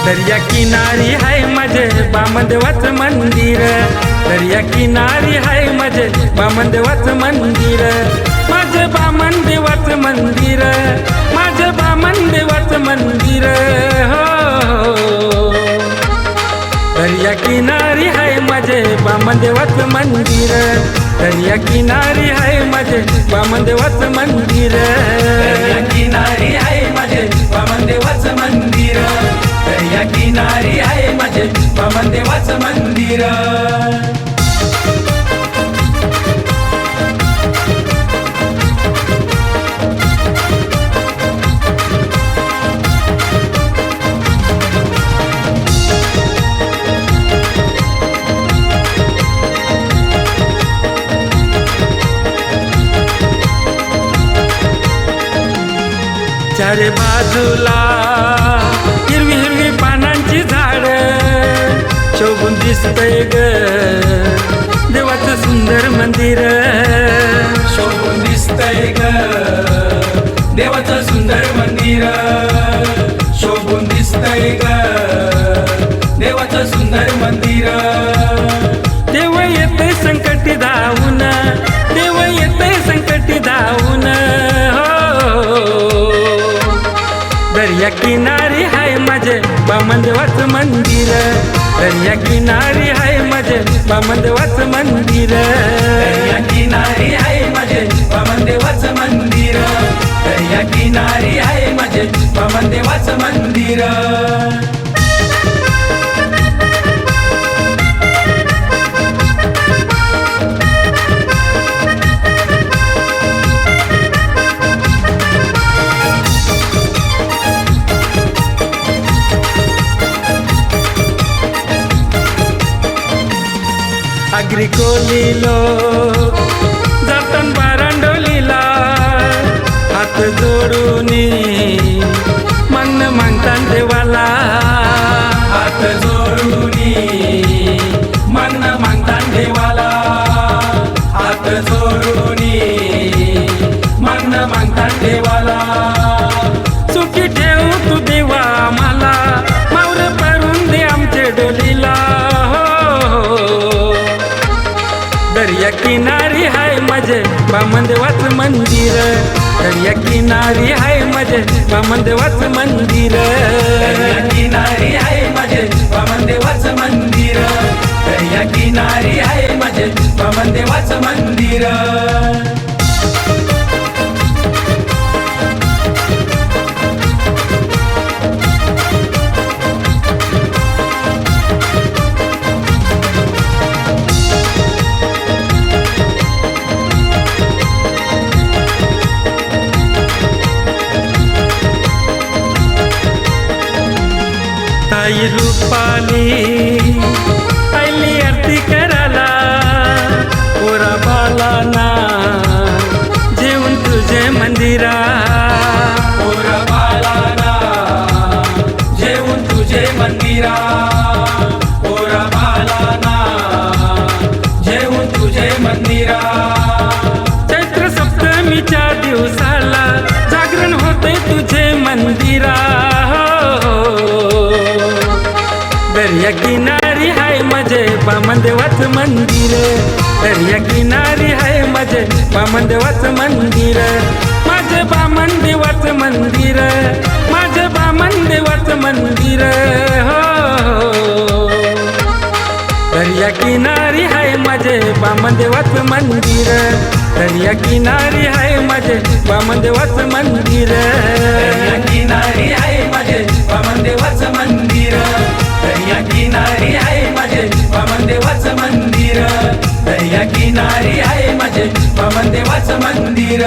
दर्या किनारी हाय माझे बामदेवाचं मंदिर, दर्या किनारी हाय माझे बामदेवाचं मंदिर, माझे बामदेवाचं मंदिर, माझे बामदेवाचं मंदिर हो। दर्या किनारी हाय माझे बामदेवाचं मंदिर, दर्या किनारी हाय माझे बामदेवाचं मंदिर, दर्या किनारी आहे माझे बामदेवाचं मंदिर, दर्या किनारी आहे माझे बामदेवाचं मंदिर। चारे बाजूला हिरवी हिरवी पानांची झाड, शोभून दिसतंय ग देवाचं सुंदर मंदिर, शोभून दिसतंय ग देवाचं सुंदर मंदिर, शोभून दिसतंय ग देवाचं सुंदर मंदिर। देव येते संकटी धावून, देव येते संकटी धावून हो। दर्या किनारी हाय माझे बामदेवाचं मंदिर, दर्या किनारी हाय माझे बामदेवाचं मंदिर, दर्या किनारी आहे माझे बामदेवाचं मंदिर, दर्या किनारी आहे माझे बामदेवाचं मंदिर। आगरी कोलीलो जातन बारांडोलीला, हात जोडूनी मागणं मागतान देवाला, हात जोडूनी मागणं मागतान देवाला, हात जोडूनी मागणं मागतान देवाला। सुखी ठेव तू देवा मला, मावर परून दे आमचे डोलीला हो। दर्या किनारी हाय माझे बामदेवाचं मंदिर, दर्या किनारी हाय माझे बामदेवाचं मंदिर, दर्या किनारी आहे माझे बामदेवाचं मंदिर, दर्या किनारी आहे माझे बामदेवाचं मंदिर। ताई रूपाली आईली आरती करायला, पोरा बालांना जेवण तुझे मंदिरा, पोरा बालांना जेवून तुझे मंदिरा, पोरा बालांना जेवून तुझे मंदिरा। चैत्र सप्तमीच्या दिवसाला जागरण होते तुझे मंदिरा हो। दर्या किनारी हाय माझे बामदेवाचं मंदिर, दर्या किनारी हाय माझे बामदेवाचं मंदिर, माझे बामदेवाचं मंदिर, माझे बामदेवाचं मंदिर हो। दर्या किनारी हाय माझे बामदेवाचं मंदिर, दर्या किनारी हाय माझे बामदेवाचं मंदिर, दर्या किनारी आहे माझे बामदेवाचं मंदिर, दर्या किनारी आहे माझे बामदेवाचं मंदिर, दर्या किनारी आहे माझे बामदेवाचं मंदिर।